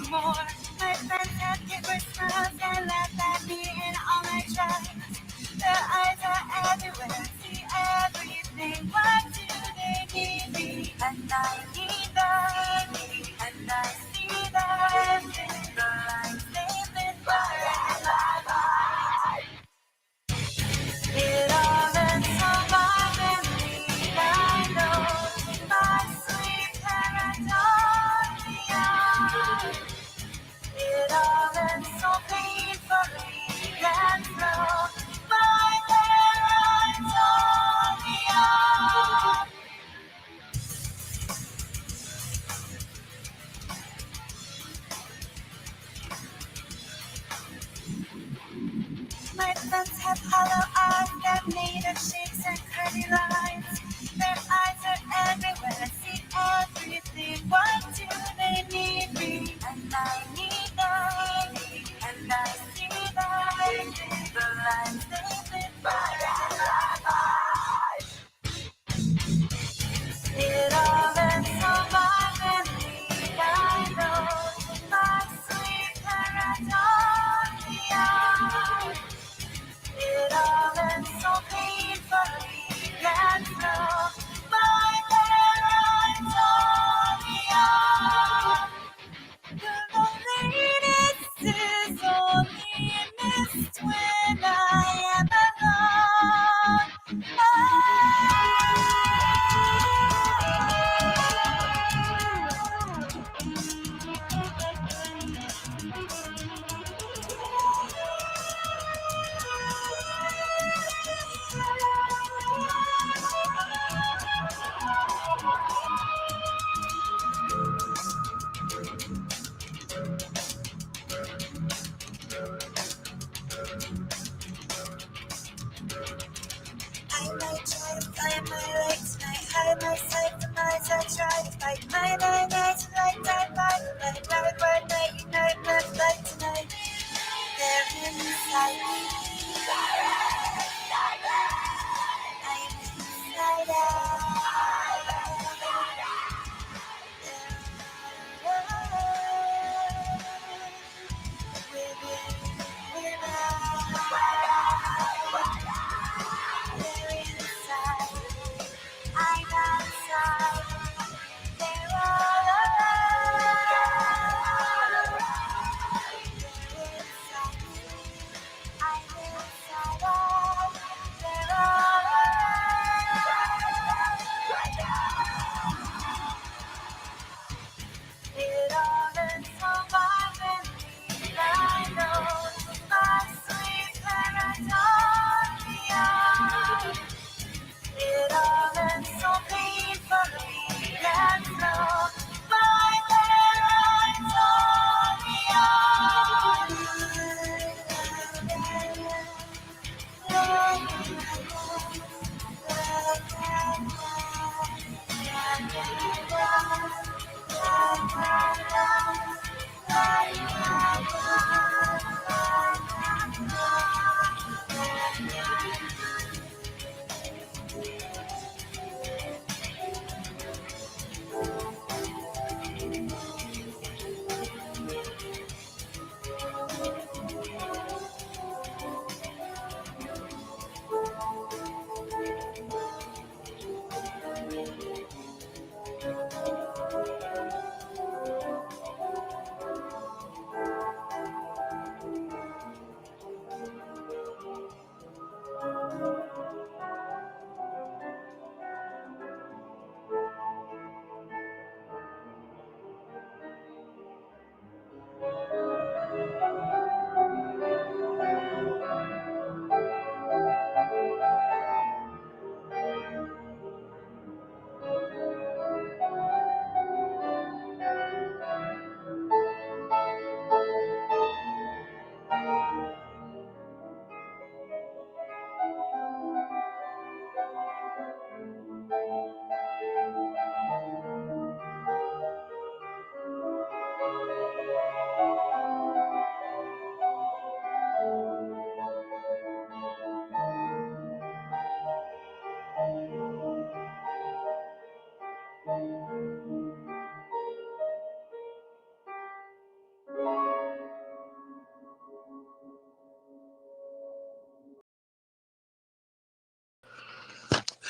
anymore. My friends have different smiles and laugh at me in all my tries. Their eyes are everywhere, see everything. Why do they need me? And I need them, and I see them in the lines they live by. It all ends so violently, I know. My sweet paranoia. It all ends so painfully, and slow. My paranoia. My friends have hollow eyes that made of shapes and curvy lines. Their eyes are everywhere, see everything. Why do they need me? And I need them, and I see them. The lines they live by. It all ends so violently, I know. My sweet paranoia. It all ends so painfully, and slow. My paranoia.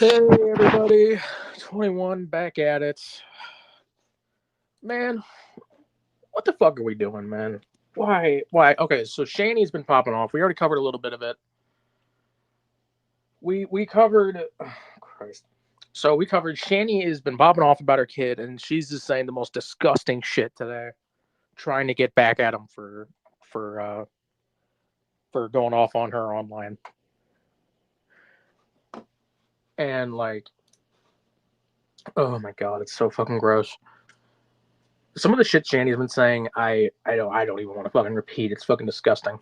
Hey everybody, 21 back at it. Man, what the fuck are we doing, man? Why? Okay, so Shanny's been popping off. We already covered a little bit of it. We covered, oh, Christ. So we covered Shanny has been popping off about her kid, and she's just saying the most disgusting shit today, trying to get back at him for going off on her online. And like, oh my god, it's so fucking gross. Some of the shit Shanny's been saying, I don't even want to fucking repeat. It's fucking disgusting.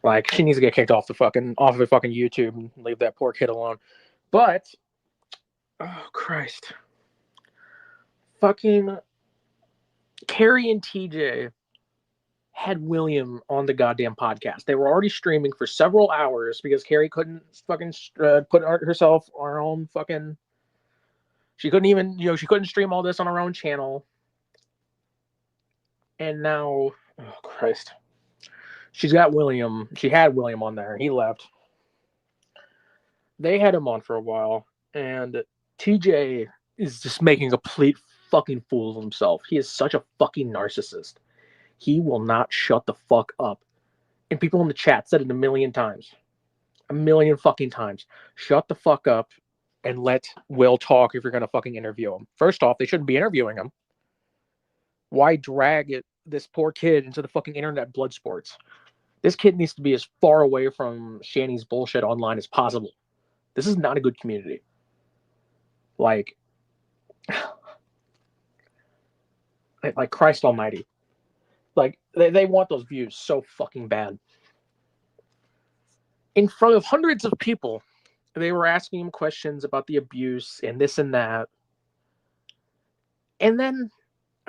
Like, she needs to get kicked off of fucking YouTube and leave that poor kid alone. But, oh Christ, fucking Carrie and TJ had William on the goddamn podcast. They were already streaming for several hours because Carrie couldn't fucking put herself on her own fucking. She couldn't even, she couldn't stream all this on her own channel. And now, oh Christ, she had William on there. He left. They had him on for a while, and TJ is just making a complete fucking fool of himself. He is such a fucking narcissist. He will not shut the fuck up. And people in the chat said it a million times. A million fucking times. Shut the fuck up and let Will talk if you're going to fucking interview him. First off, they shouldn't be interviewing him. Why drag this poor kid into the fucking internet blood sports? This kid needs to be as far away from Shanny's bullshit online as possible. This is not a good community. Like Christ almighty. Like, they want those views so fucking bad. In front of hundreds of people, they were asking him questions about the abuse and this and that. And then,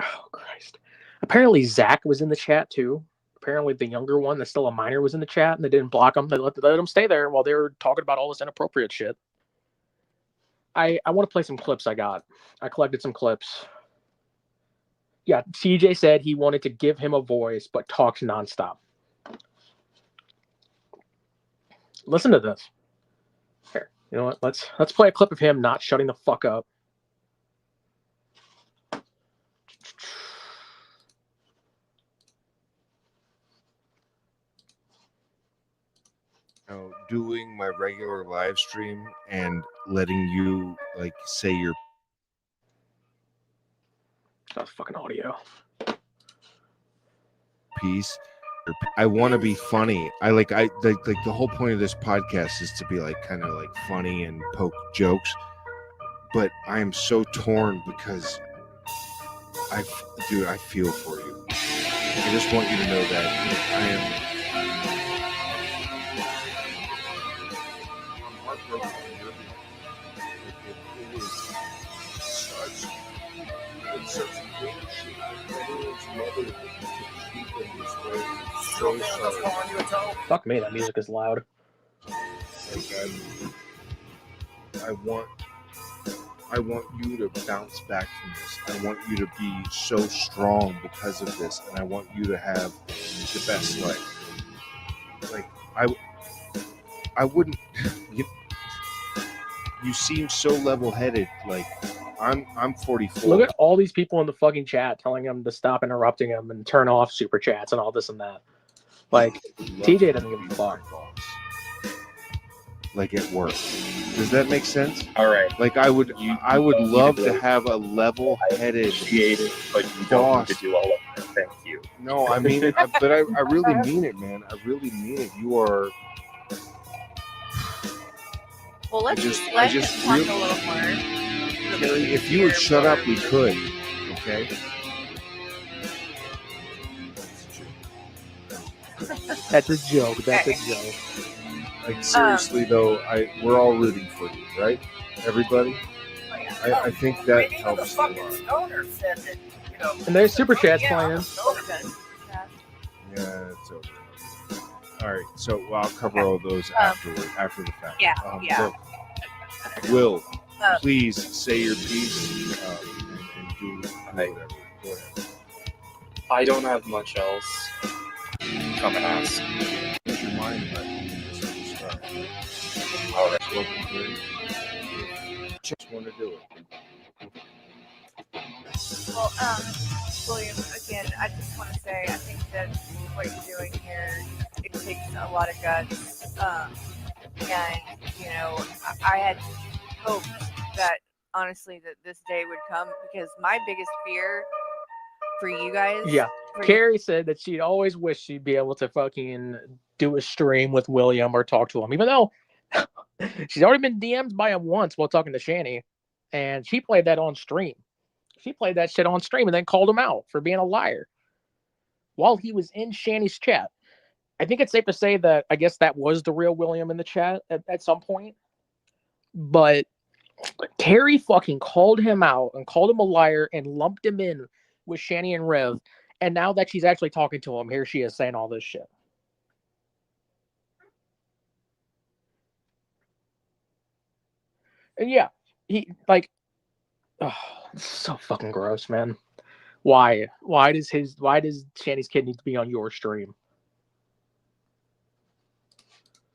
oh Christ. Apparently Zach was in the chat too. Apparently the younger one that's still a minor was in the chat, and they didn't block him. They let him stay there while they were talking about all this inappropriate shit. I want to play some clips I got. I collected some clips. Yeah, TJ said he wanted to give him a voice, but talks nonstop. Listen to this. Here, you know what? Let's play a clip of him not shutting the fuck up. Doing my regular live stream and letting you like say your That's fucking audio piece. I want to be funny. The whole point of this podcast is to be like kind of like funny and poke jokes, but I am so torn because I feel for you. I just want you to know that I am. Fuck me, that music is loud. I want you to bounce back from this. I want you to be so strong because of this, and I want you to have the best life. Like I wouldn't. You seem so level-headed. Like I'm 44. Look at all these people in the fucking chat telling him to stop interrupting him and turn off super chats and all this and that. Like, TJ doesn't give a fuck. Like at work. Does that make sense? All right. Like I would love to have a level-headed creative, but you don't need to do all of it. Thank you. No, I mean it, but I really mean it, man. I really mean it. You are. Well, let's just talk a little more. Carrie, if you would shut up, we could. Okay. That's a joke. That's a joke. Like seriously though, we're all rooting for you, right? Everybody. I think that helps a lot. And there's super chats playing. Yeah, it's over. All right, so I'll cover all those after the fact. Yeah, So, Will, please say your piece and do whatever. Go ahead. I don't have much else. Come and ask. What's your mind about this? All right. Welcome, Carrie. just want to do it. Well, William, again, I just want to say I think that what you're doing here, it takes a lot of guts. And, you know, I had hoped that, honestly, that this day would come because my biggest fear for you guys. Yeah. Carrie said that she'd always wished she'd be able to fucking do a stream with William or talk to him, even though she's already been DM'd by him once while talking to Shanny, and she played that on stream. She played that shit on stream and then called him out for being a liar while he was in Shanny's chat. I think it's safe to say that I guess that was the real William in the chat at some point. But Carrie fucking called him out and called him a liar and lumped him in with Shanny and Rev. And now that she's actually talking to him, here she is saying all this shit. And yeah, he like, oh, it's so fucking gross, man. Why? Why does Shanny's kid need to be on your stream?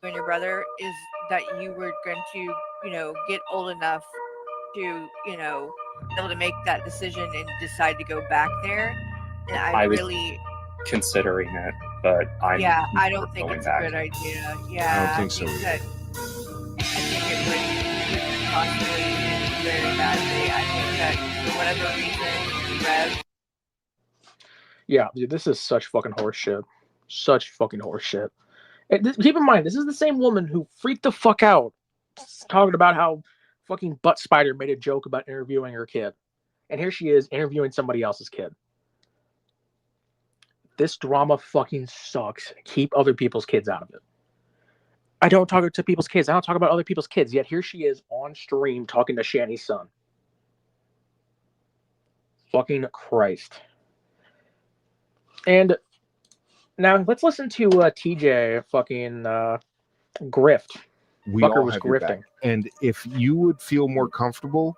And your brother is that you were going to, you know, get old enough to, you know, be able to make that decision and decide to go back there. And I was really considering it, but I don't think it's a good idea. Yeah, I don't think so either. I think it would possibly end very badly. I think that for whatever reason, Rev. Yeah, dude, this is such fucking horse shit. Such fucking horse shit. Keep in mind, this is the same woman who freaked the fuck out talking about how fucking Butt Spider made a joke about interviewing her kid. And here she is interviewing somebody else's kid. This drama fucking sucks. Keep other people's kids out of it. I don't talk to people's kids. I don't talk about other people's kids. Yet here she is on stream talking to Shanny's son. Fucking Christ. And now let's listen to TJ fucking grift. We Fucker all was have your grifting. back. And if you would feel more comfortable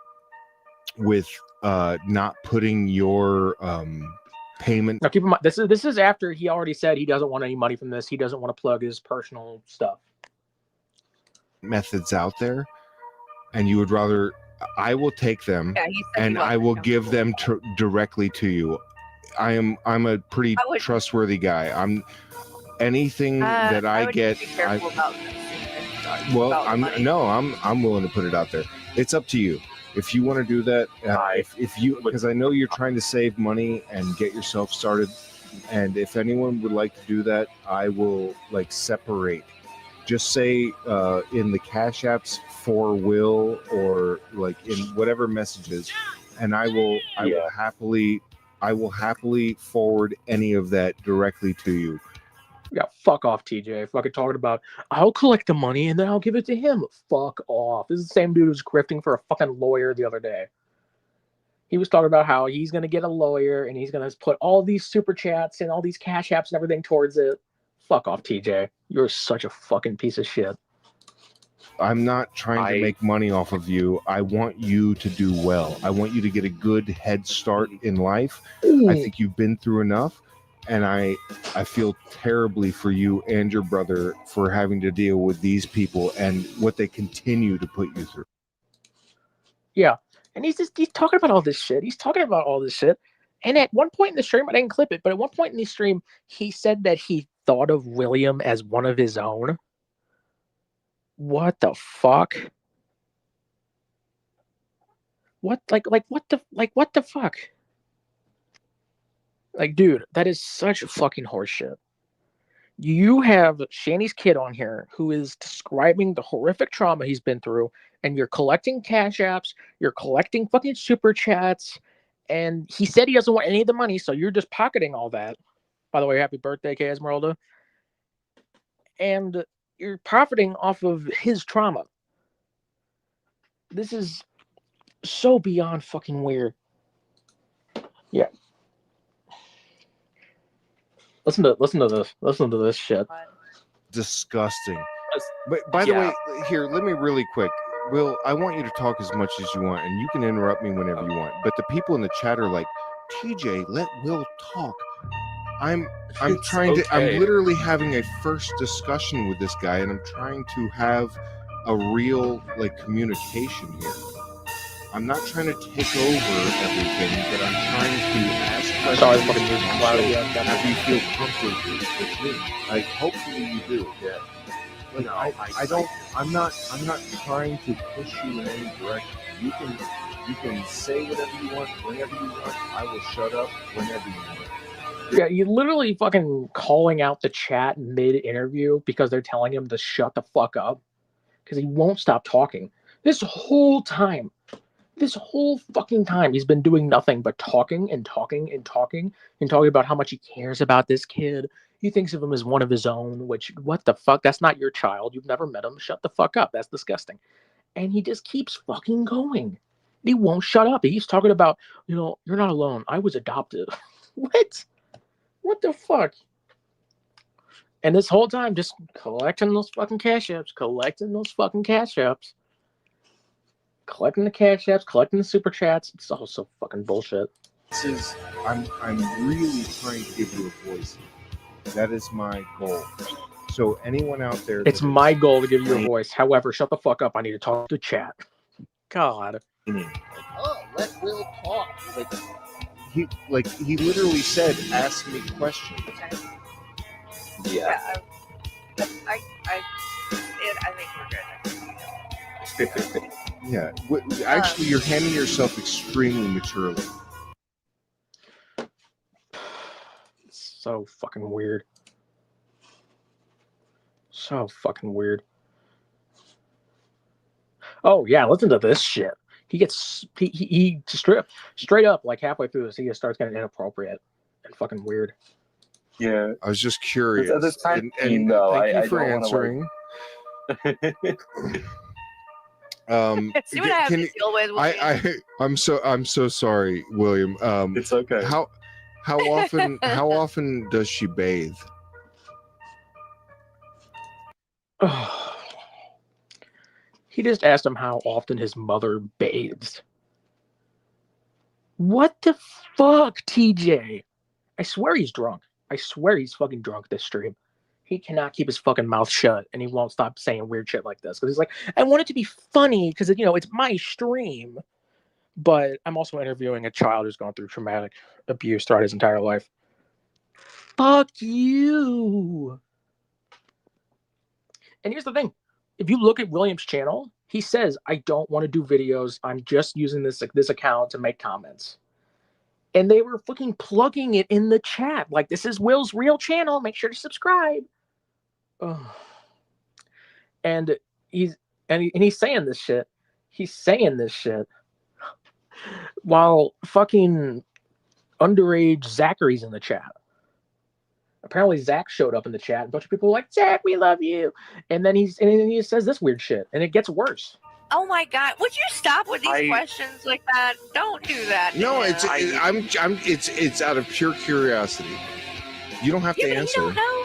with not putting your payment. Now keep in mind, this is after he already said he doesn't want any money from this. He doesn't want to plug his personal stuff. Methods out there, and you would rather, I will take them, Yeah, and I will give them directly to you. I'm a pretty trustworthy guy. I'm anything that I get. Be careful about this. Well, I'm willing to put it out there. It's up to you. If you want to do that, if you, because I know you're trying to save money and get yourself started, and if anyone would like to do that, I will like separate. Just say in the Cash Apps for Will or like in whatever messages, and I will happily forward any of that directly to you. Yeah, fuck off, TJ. Fucking talking about, I'll collect the money and then I'll give it to him. Fuck off. This is the same dude who's grifting for a fucking lawyer the other day. He was talking about how he's going to get a lawyer and he's going to put all these super chats and all these Cash Apps and everything towards it. Fuck off, TJ. You're such a fucking piece of shit. I'm not trying to make money off of you. I want you to do well. I want you to get a good head start in life. Ooh. I think you've been through enough. And I feel terribly for you and your brother for having to deal with these people and what they continue to put you through. Yeah. And he's talking about all this shit. He's talking about all this shit. And at one point in the stream, I didn't clip it, but at one point in the stream, he said that he thought of William as one of his own. What the fuck? What the fuck? Like, dude, that is such fucking horseshit. You have Shanny's kid on here who is describing the horrific trauma he's been through, and you're collecting Cash Apps, you're collecting fucking super chats, and he said he doesn't want any of the money, so you're just pocketing all that. By the way, happy birthday, K. Esmeralda. And you're profiting off of his trauma. This is so beyond fucking weird. Yeah. Listen to this. Listen to this shit. Disgusting. But by the way, here, let me really quick. Will, I want you to talk as much as you want, and you can interrupt me whenever you want. But the people in the chat are like, TJ, let Will talk. I'm literally having a first discussion with this guy, and I'm trying to have a real like communication here. I'm not trying to take over everything, but I'm trying to ask questions. Sorry, fucking and music also loud again. have you feel comfortable with me. Like, hopefully you do. Yeah. Like, No, I don't. I'm not trying to push you in any direction. You can say whatever you want, whenever you want. I will shut up whenever you want. Yeah, you literally fucking calling out the chat mid-interview because they're telling him to shut the fuck up because he won't stop talking. This whole fucking time, he's been doing nothing but talking and talking and talking and talking about how much he cares about this kid. He thinks of him as one of his own, which, what the fuck? That's not your child. You've never met him. Shut the fuck up. That's disgusting. And he just keeps fucking going. He won't shut up. He's talking about, you're not alone. I was adopted. What? What the fuck? And this whole time, just collecting those fucking cash apps, collecting the cash apps, collecting the super chats. It's all so fucking bullshit. I'm really trying to give you a voice. That is my goal. So anyone out there, It's my goal to give you a voice. However, shut the fuck up. I need to talk to chat. God. Oh, let Will talk. He literally said, "Ask me questions." Yeah. I think we're good. Yeah. Actually, you're handling yourself extremely maturely. So fucking weird. So fucking weird. Oh yeah, listen to this shit. He straight up, like halfway through this, he just starts getting inappropriate and fucking weird. Yeah. I was just curious. That's kind of and though. thank you I for don't answering. See what I have to deal with. I'm so sorry, William. It's okay. How often does she bathe? He just asked him how often his mother bathes. What the fuck, TJ? I swear he's drunk. I swear he's fucking drunk this stream. He cannot keep his fucking mouth shut, and he won't stop saying weird shit like this. Because he's like, I want it to be funny, because, it's my stream. But I'm also interviewing a child who's gone through traumatic abuse throughout his entire life. Fuck you. And here's the thing. If you look at William's channel, he says, I don't want to do videos. I'm just using this account to make comments. And they were fucking plugging it in the chat. Like, this is Will's real channel. Make sure to subscribe. Ugh. And he's saying this shit. He's saying this shit while fucking underage Zachary's in the chat. Apparently Zach showed up in the chat. A bunch of people were like, Zach, we love you. And then he says this weird shit, and it gets worse. Oh my God! Would you stop with these questions like that? Don't do that. No, it's out of pure curiosity. You don't have to answer. You don't know.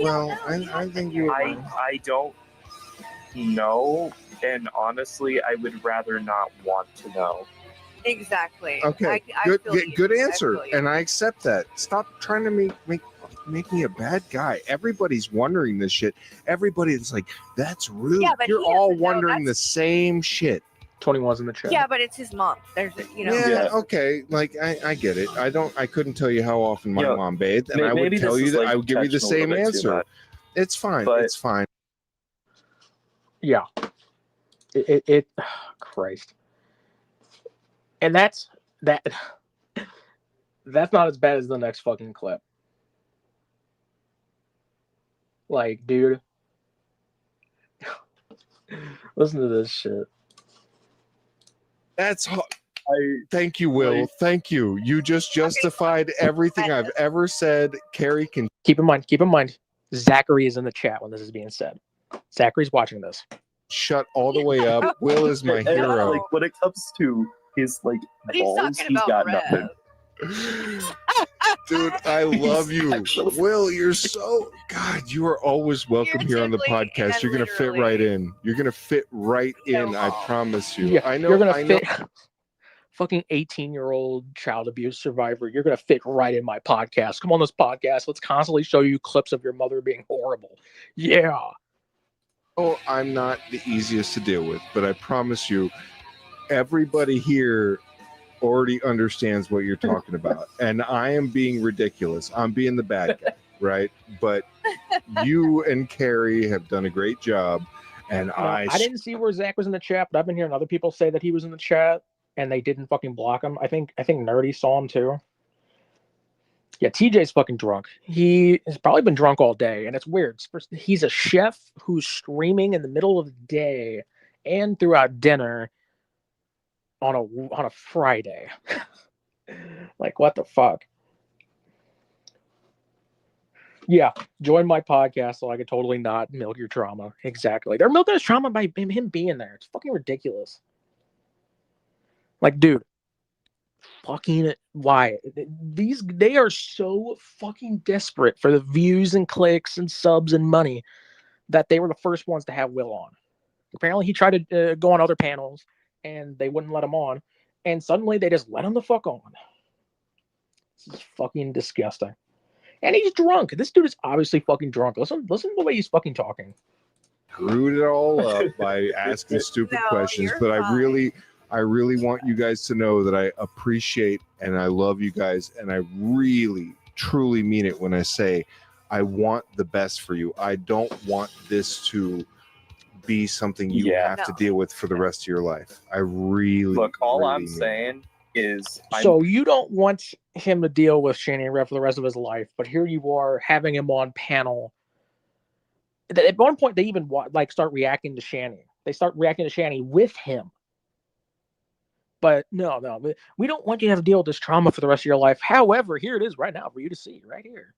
Well, I think you. I don't know, and honestly, I would rather not want to know. Exactly. Okay. Good answer, and I accept that. Stop trying to make me a bad guy. Everybody's wondering this shit. Everybody's like, that's rude. Yeah, but you're all wondering the same shit. 21's in the chat. Yeah, but it's his mom. There's Yeah, okay. Like I get it. I couldn't tell you how often my mom bathed, and I would tell you that I would give you the same answer. It's fine. It's fine. Yeah. It Christ. And that's not as bad as the next fucking clip. Like, dude, listen to this shit. That's thank you, Will. Thank you. You just justified everything I've ever said. Carrie can keep in mind. Zachary is in the chat when this is being said. Zachary's watching this. Shut all the way up. Will is my hero. Like, when it comes to his balls, he's got nothing. Dude, I love you. Will, you're so God, you are always welcome here on the podcast. You're gonna fit right in. You're gonna fit right in, I promise you. Yeah, I know you're gonna fit fucking 18-year-old child abuse survivor. You're gonna fit right in my podcast. Come on this podcast. Let's constantly show you clips of your mother being horrible. Yeah. Oh, I'm not the easiest to deal with, but I promise you, everybody here already understands what you're talking about, and I am being ridiculous. I'm being the bad guy, right? But you and Carrie have done a great job, and No, I didn't see where Zach was in the chat, but I've been hearing other people say that he was in the chat and they didn't fucking block him. I think Nerdy saw him too. Yeah, TJ's fucking drunk. He has probably been drunk all day, and it's weird. He's a chef who's streaming in the middle of the day and throughout dinner on a Friday. Like, what the fuck? Yeah, join my podcast so I could totally not milk your trauma. Exactly. They're milking his trauma by him being there. It's fucking ridiculous. Like, dude, fucking why? They are so fucking desperate for the views and clicks and subs and money that they were the first ones to have Will on. Apparently, he tried to go on other panels and they wouldn't let him on. And suddenly they just let him the fuck on. This is fucking disgusting. And he's drunk. This dude is obviously fucking drunk. Listen to the way he's fucking talking. Screwed it all up by asking stupid questions, but I really want you guys to know that I appreciate and I love you guys, and I really truly mean it when I say I want the best for you. I don't want this to be something you have to deal with for the rest of your life. I really look. All really I'm saying is, so you don't want him to deal with Shanny for the rest of his life, but here you are having him on panel. At one point, they even start reacting to Shanny. They start reacting to Shanny with him. But no, we don't want you to have to deal with this trauma for the rest of your life. However, here it is right now for you to see, right here.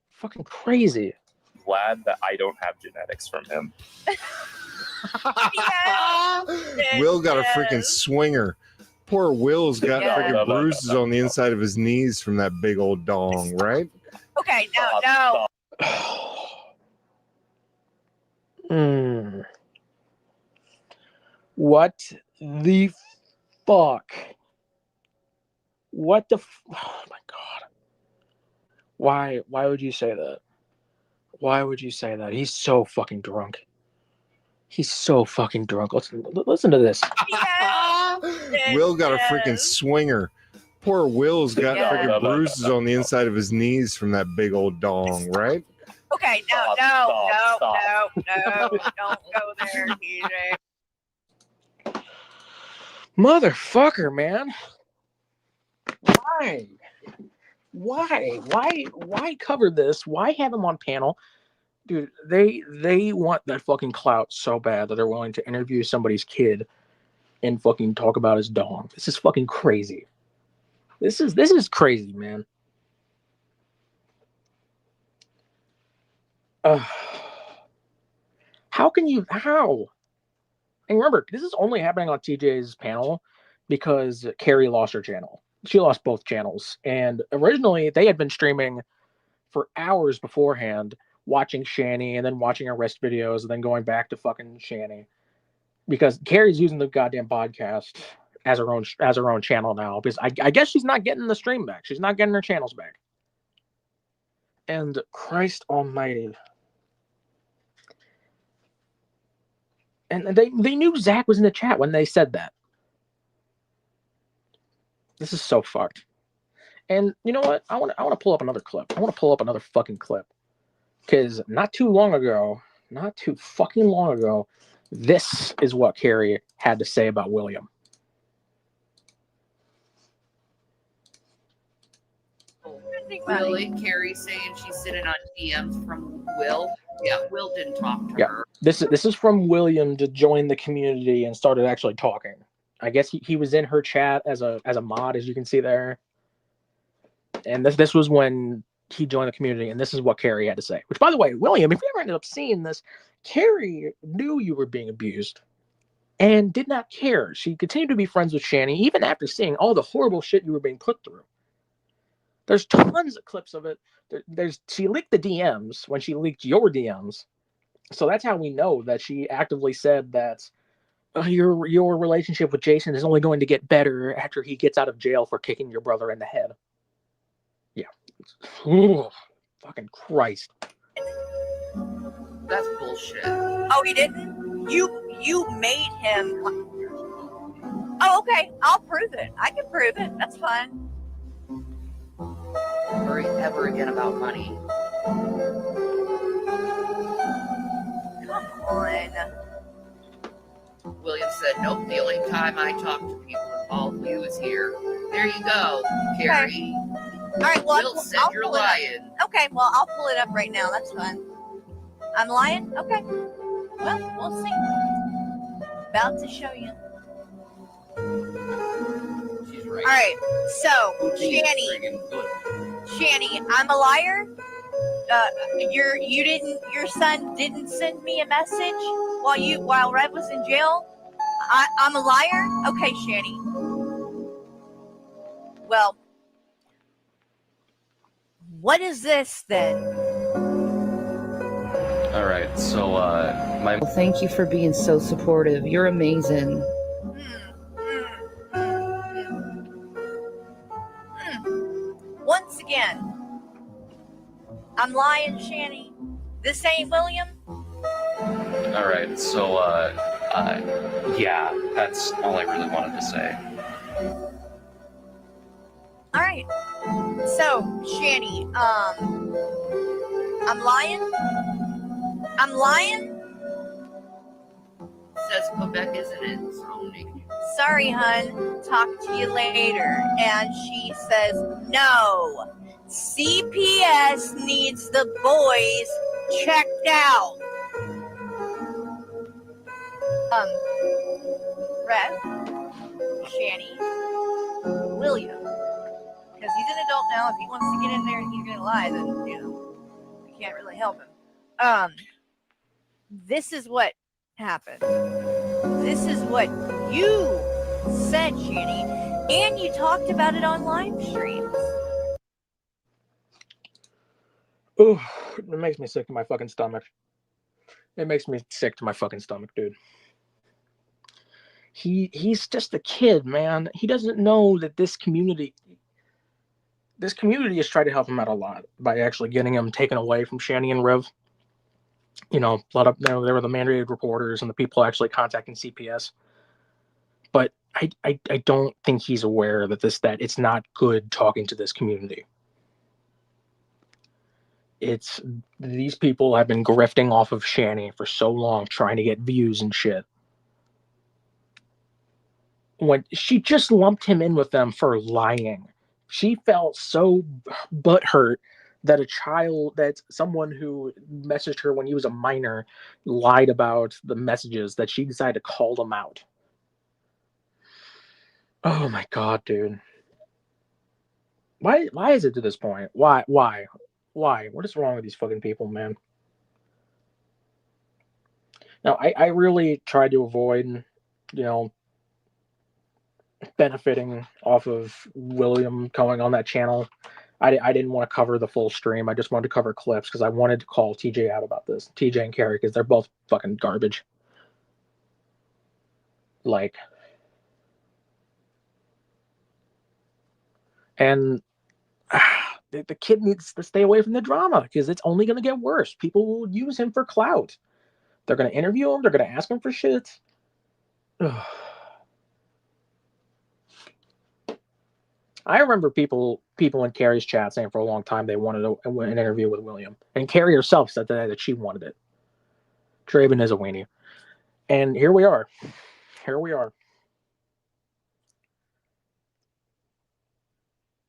Fucking crazy. Glad that I don't have genetics from him. Will got a freaking swinger. Poor Will's got freaking bruises on the inside of his knees from that big old dong, right? Okay, no. What the fuck? What the? Oh my god! Why would you say that? Why would you say that? He's so fucking drunk. He's so fucking drunk. Listen to this. Will got a freaking swinger. Poor Will's got freaking bruises on the inside of his knees from that big old dong, right? Okay, no. Don't go there, TJ. Motherfucker, man. Why cover this? Why have him on panel? Dude, they want that fucking clout so bad that they're willing to interview somebody's kid and fucking talk about his dong. This is fucking crazy. This is crazy, man. How? And remember, this is only happening on TJ's panel because Carrie lost her channel. She lost both channels. And originally, they had been streaming for hours beforehand, watching Shanny and then watching her rest videos and then going back to fucking Shanny. Because Carrie's using the goddamn podcast as her own channel now. Because I guess she's not getting the stream back. She's not getting her channels back. And Christ almighty. And they knew Zach was in the chat when they said that. This is so fucked. And you know what? I want to pull up another clip. I want to pull up another fucking clip. Because not too fucking long ago, this is what Carrie had to say about William. Really? Carrie saying she's sitting on DMs from Will? Yeah, Will didn't talk to her. This is from William to join the community and started actually talking. I guess he was in her chat as a mod, as you can see there. And this was when he joined the community, and this is what Carrie had to say. Which, by the way, William, if you ever ended up seeing this, Carrie knew you were being abused and did not care. She continued to be friends with Shanny, even after seeing all the horrible shit you were being put through. There's tons of clips of it. She leaked the DMs when she leaked your DMs. So that's how we know that she actively said that your relationship with Jason is only going to get better after he gets out of jail for kicking your brother in the head. Yeah. Ooh, fucking Christ. That's bullshit. Oh, he didn't? You made him. Oh, okay. I'll prove it. I can prove it. That's fine. Or ever again about money. Come on. William said, nope, the only time I talk to people involved with you is here. There you go, Carrie. All right, well, Will said I'll you're pull it up. lying. Okay, well, I'll pull it up right now. That's fine. I'm lying? Okay. Well, we'll see. About to show you. She's right. All right, so, Shanny, I'm a liar? Your son didn't send me a message while Red was in jail? I'm a liar? Okay, Shanny. Well, what is this then? All right, so my Well, thank you for being so supportive. You're amazing. Once again, I'm lying, Shanny. This ain't William? all right, so yeah, that's all I really wanted to say. All right. So, Shanny, I'm lying? I'm lying? Says Quebec isn't it? So Sorry, hun. Talk to you later. And she says, no. CPS needs the boys checked out. Red, Shanny, William. Because he's an adult now. If he wants to get in there and he's going to lie, then, we can't really help him. This is what happened. This is what you said, Shanny, and you talked about it on live streams. Ooh, it makes me sick to my fucking stomach. It makes me sick to my fucking stomach, dude. He's just a kid, man. He doesn't know that this community has tried to help him out a lot by actually getting him taken away from Shanny and Rev. There were the mandated reporters and the people actually contacting CPS. But I don't think he's aware that it's not good talking to this community. These people have been grifting off of Shanny for so long, trying to get views and shit. When she just lumped him in with them for lying, she felt so butthurt that someone who messaged her when he was a minor lied about the messages, that she decided to call them out. Oh my god, dude. Why is it to this point? Why? What is wrong with these fucking people, man? Now, I really tried to avoid, benefiting off of William going on that channel. I didn't want to cover the full stream. I just wanted to cover clips because I wanted to call TJ out about this. TJ and Carrie, because they're both fucking garbage. And the kid needs to stay away from the drama because it's only going to get worse. People will use him for clout. They're going to interview him. They're going to ask him for shit. I remember people in Carrie's chat saying for a long time they wanted an interview with William. And Carrie herself said that she wanted it. Draven is a weenie. And here we are.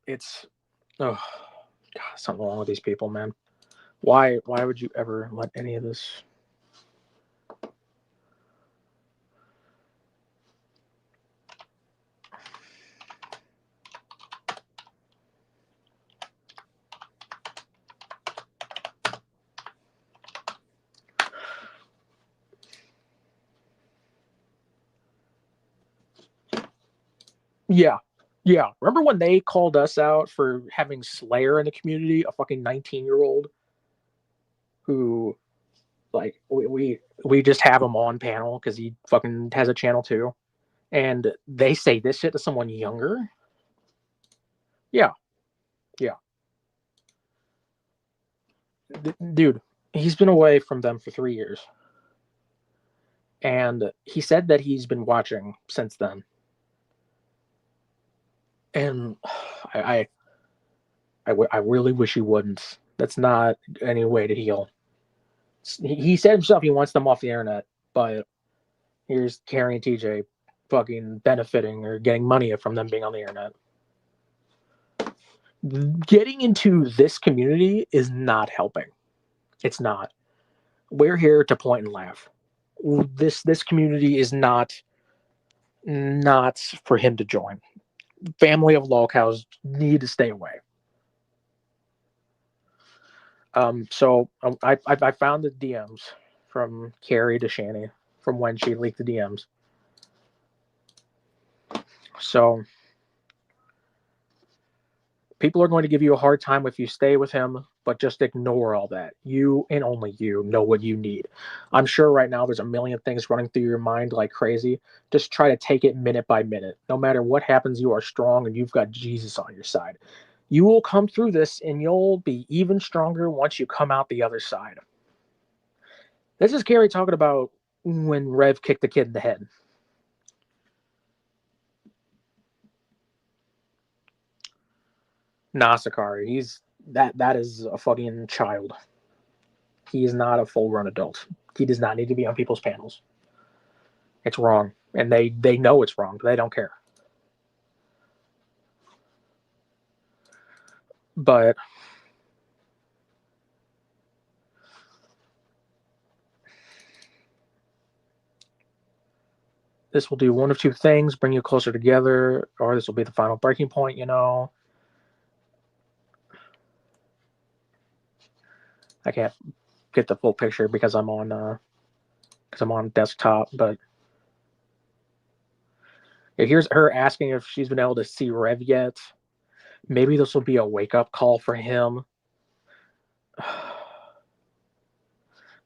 It's... God, something wrong with these people, man. Why would you ever let any of this... Yeah. Remember when they called us out for having Slayer in the community, a fucking 19-year-old who, we just have him on panel because he fucking has a channel too, and they say this shit to someone younger? Yeah. Dude, he's been away from them for 3 years. And he said that he's been watching since then. And I really wish he wouldn't. That's not any way to heal. He said himself he wants them off the internet, but here's Carrie and TJ fucking benefiting or getting money from them being on the internet. Getting into this community is not helping. It's not. We're here to point and laugh. This community is not for him to join. Family of lolcows need to stay away. So I found the DMs from Carrie to Shanny from when she leaked the DMs. So people are going to give you a hard time if you stay with him, but just ignore all that. You and only you know what you need. I'm sure right now there's a million things running through your mind like crazy. Just try to take it minute by minute. No matter what happens, you are strong and you've got Jesus on your side. You will come through this and you'll be even stronger once you come out the other side. This is Carrie talking about when Rev kicked the kid in the head. Nah, Sakari, that is a fucking child. He is not a full-grown adult. He does not need to be on people's panels. It's wrong. And they know it's wrong, but they don't care. But this will do one of two things, bring you closer together, or this will be the final breaking point, I can't get the full picture because I'm on desktop, but here's her asking if she's been able to see Rev yet. Maybe this will be a wake-up call for him.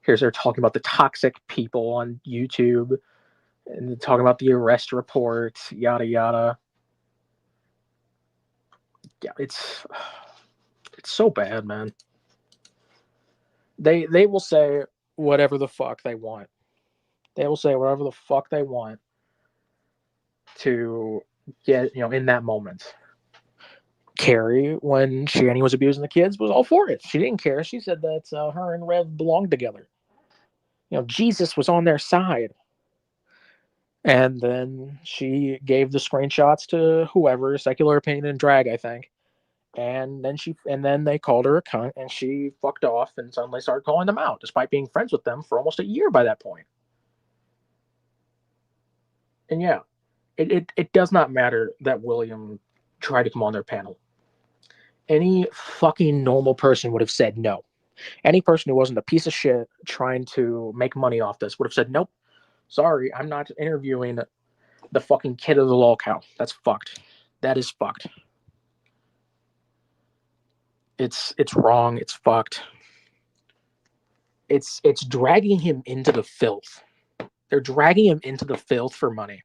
Here's her talking about the toxic people on YouTube and talking about the arrest reports, yada yada. Yeah, it's so bad, man. They will say whatever the fuck they want. They will say whatever the fuck they want to get, in that moment. Carrie, when Shanny was abusing the kids, was all for it. She didn't care. She said that her and Rev belonged together. Jesus was on their side. And then she gave the screenshots to whoever, Secular Opinion and Drag, I think. And then they called her a cunt, and she fucked off and suddenly started calling them out, despite being friends with them for almost a year by that point. And yeah, it does not matter that William tried to come on their panel. Any fucking normal person would have said no. Any person who wasn't a piece of shit trying to make money off this would have said, nope, sorry, I'm not interviewing the fucking kid of the lolcow. That's fucked. That is fucked. It's wrong. It's fucked. It's dragging him into the filth. They're dragging him into the filth for money.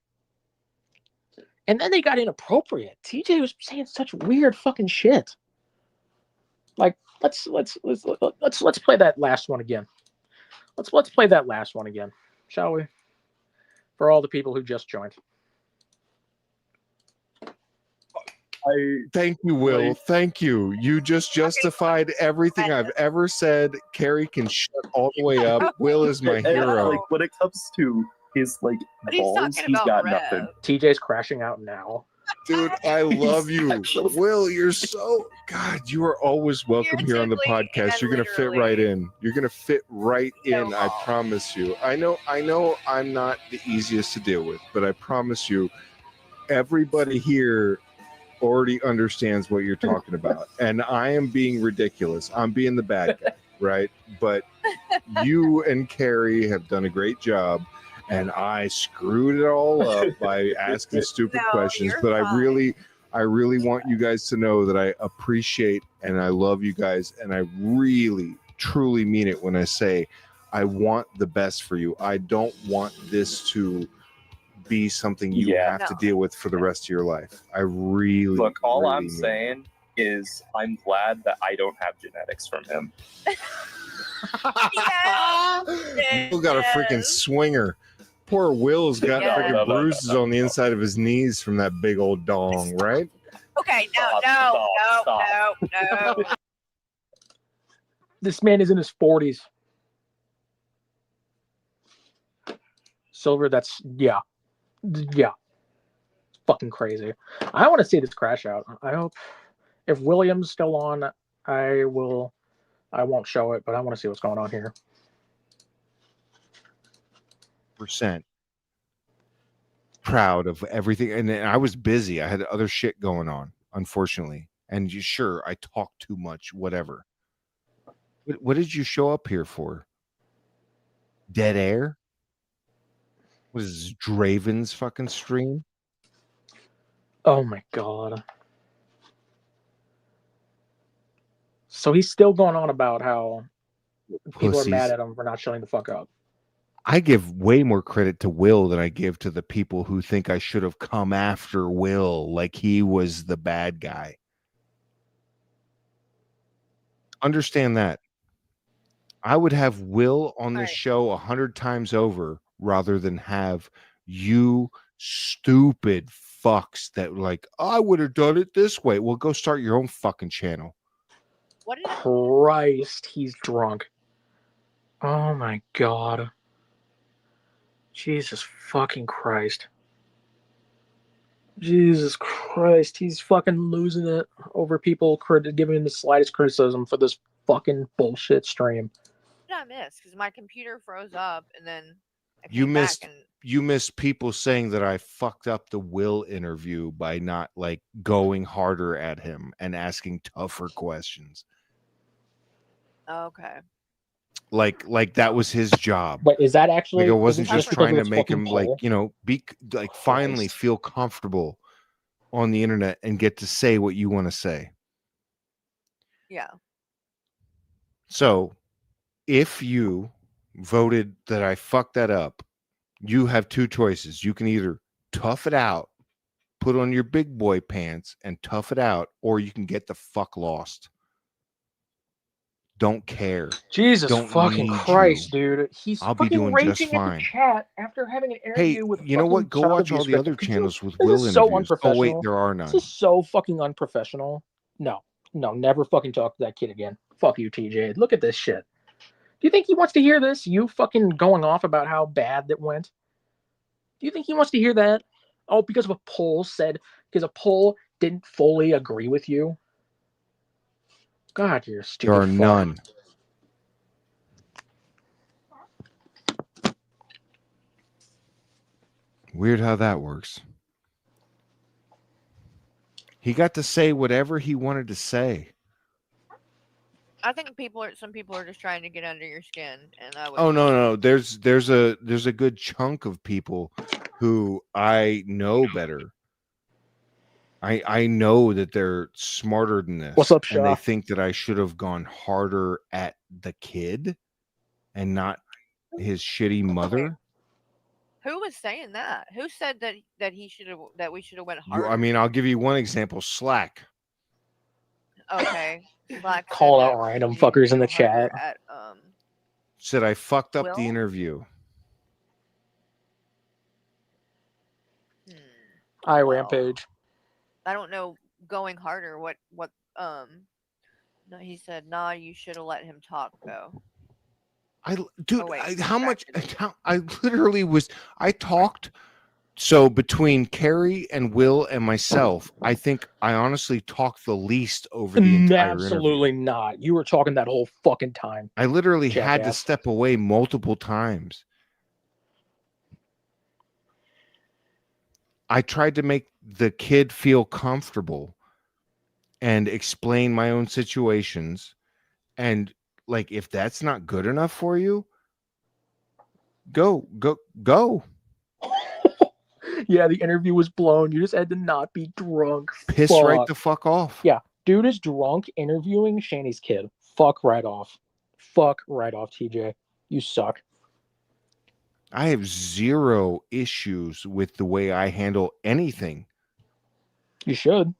And then they got inappropriate. TJ was saying such weird fucking shit. Like, let's play that last one again. Let's play that last one again, shall we? For all the people who just joined. Thank you, Will. Thank you. You just justified everything I've ever said. Carrie can shut all the way up. Will is my hero. Like, when it comes to his balls, he's got nothing. TJ's crashing out now. Dude, I love you. Will, you're so... God, you are always welcome here on the podcast. You're going to fit right in. You're going to fit right in, I promise you. I know I'm not the easiest to deal with, but I promise you, everybody here already understands what you're talking about. And I am being ridiculous. I'm being the bad guy, right? But you and Carrie have done a great job. And I screwed it all up by asking stupid questions. But I really want you guys to know that I appreciate and I love you guys. And I really, truly mean it when I say I want the best for you. I don't want this to be something you have to deal with for the rest of your life. I really... Look, all really I'm saying is I'm glad that I don't have genetics from him. Will got a freaking swinger. Poor Will's got freaking bruises on the inside of his knees from that big old dong, right? Okay, no. This man is in his 40s. Silver, that's yeah. It's fucking crazy. I want to see this crash out. I hope if William's still on, I won't show it, but I want to see what's going on here. % proud of everything, and I was busy. I had other shit going on, unfortunately. And sure, I talk too much, whatever. What did you show up here for? Dead air? What is this, Draven's fucking stream? Oh my god. So he's still going on about how people are mad at him for not shutting the fuck up. I give way more credit to Will than I give to the people who think I should have come after Will like he was the bad guy. Understand that. I would have Will on this show 100 times over rather than have you stupid fucks that like, I would have done it this way. Well, go start your own fucking channel. What is Christ, he's drunk. Oh my god. Jesus fucking Christ. Jesus Christ, he's fucking losing it over people giving him the slightest criticism for this fucking bullshit stream. What did I miss? Because my computer froze up and then You missed people saying that I fucked up the Will interview by not like going harder at him and asking tougher questions. Okay. Like that was his job. But is that actually? Like I wasn't is it just because trying of to his make him fucking like, poll? you know, be like finally feel comfortable on the internet and get to say what you want to say. Yeah. So if you voted that I fucked that up, you have two choices. You can either tough it out, put on your big boy pants and tough it out, or you can get the fuck lost. Don't care. Jesus Don't fucking need Christ, you. dude. He's I'll be fucking doing raging just at fine. the chat after having an interview Hey, with you know what? Go fucking watch all the other scripted. Could you- channels with This Will is so interviews. Oh wait, unprofessional. there are none. This is so fucking unprofessional. No, never fucking talk to that kid again. Fuck you, TJ. Look at this shit. Do you think he wants to hear this? You fucking going off about how bad that went? Do you think he wants to hear that? Oh, because a poll didn't fully agree with you? God, you're a stupid There are fuck. none. Weird how that works. He got to say whatever he wanted to say. I think some people are just trying to get under your skin, and I would. Oh no. There's a good chunk of people who I know better. I know that they're smarter than this. What's up, and they Shaw? think that I should have gone harder at the kid and not his shitty mother. Who was saying that? Who said that we should have went harder? I mean, I'll give you one example. Slack. Okay. Slack Call said out that random we need to fuckers in go the harder chat. At, Said I fucked up the Will? interview. I rampage. I don't know. Going harder. What? No, he said, "Nah, you should have let him talk though." I talked. So between Carrie and Will and myself, I think I honestly talked the least over the entire Absolutely interview. not. You were talking that whole fucking time. I literally had to jackass. step away multiple times. I tried to make the kid feel comfortable and explain my own situations. And like, if that's not good enough for you, go. Yeah, the interview was blown. You just had to not be drunk. Piss Fuck. right the fuck off. Yeah, dude is drunk interviewing Shanny's kid. Fuck right off. Fuck right off, TJ. You suck. I have zero issues with the way I handle anything. You should.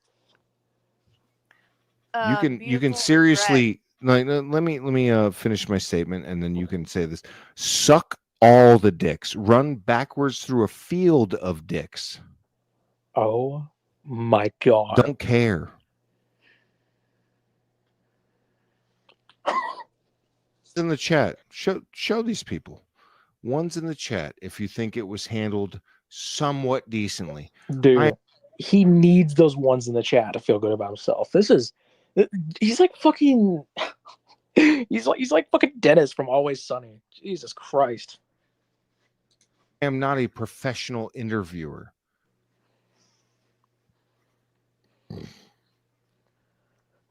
You can seriously like let me finish my statement and then you can say this. Suck all the dicks. Run backwards through a field of dicks. Oh my God. Don't care. It's in the chat. Show these people. One's in the chat if you think it was handled somewhat decently. Dude, he needs those ones in the chat to feel good about himself. He's like fucking, he's like fucking Dennis from Always Sunny. Jesus Christ. I am not a professional interviewer.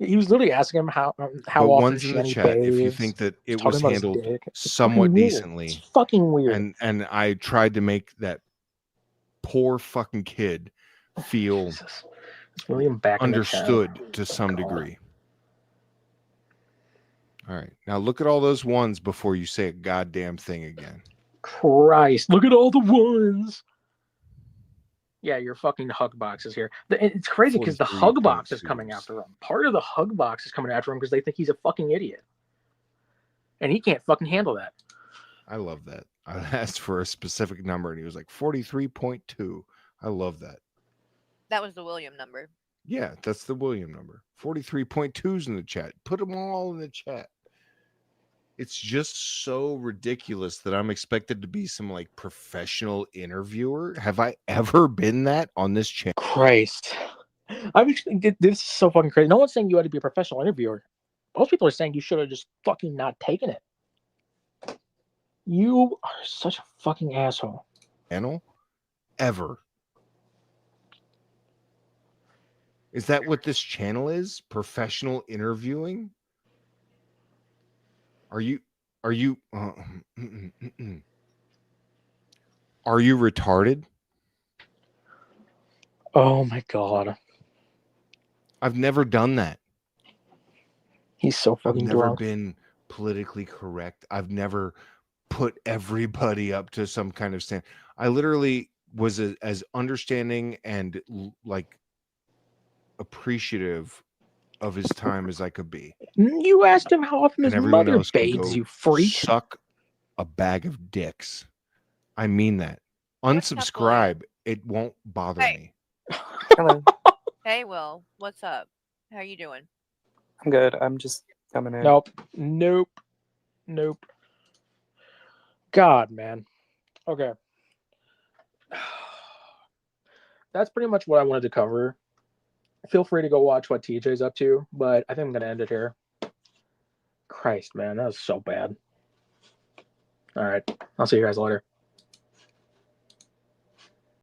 He was literally asking him how But often one's in the Shanny chat if you bathes. think that it Talking was about his handled dick. It's somewhat fucking weird. decently. It's fucking weird. And I tried to make that poor fucking kid feel Jesus. It's William back understood in the to some God. degree. All right. Now look at all those ones before you say a goddamn thing again. Christ, look at all the ones. Yeah, your fucking hug box is here. It's crazy because the hug box is coming after him. Part of the hug box is coming after him because they think he's a fucking idiot. And he can't fucking handle that. I love that. I asked for a specific number and he was like 43.2. I love that. That was the William number. Yeah, that's the William number. 43.2's in the chat. Put them all in the chat. It's just so ridiculous that I'm expected to be some like professional interviewer. Have I ever been that on this channel? Christ. This is so fucking crazy. No one's saying you had to be a professional interviewer. Most people are saying you should have just fucking not taken it. You are such a fucking asshole. Channel? Ever. Is that what this channel is? Professional interviewing? Are you are you retarded? Oh my God. I've never done that. He's so I've fucking never drunk. been politically correct. I've never put everybody up to some kind of stand. I literally was as understanding and like appreciative of his time as I could be. You asked him how often his And everyone mother else can bathes, go you freak. suck a bag of dicks. I mean that. What's up, Unsubscribe. It won't bother me. Hello. Hey, Will. What's up? How you doing? I'm good. I'm just coming in. Nope. God, man. Okay. That's pretty much what I wanted to cover. Feel free to go watch what TJ's up to, but I think I'm going to end it here. Christ, man. That was so bad. All right. I'll see you guys later.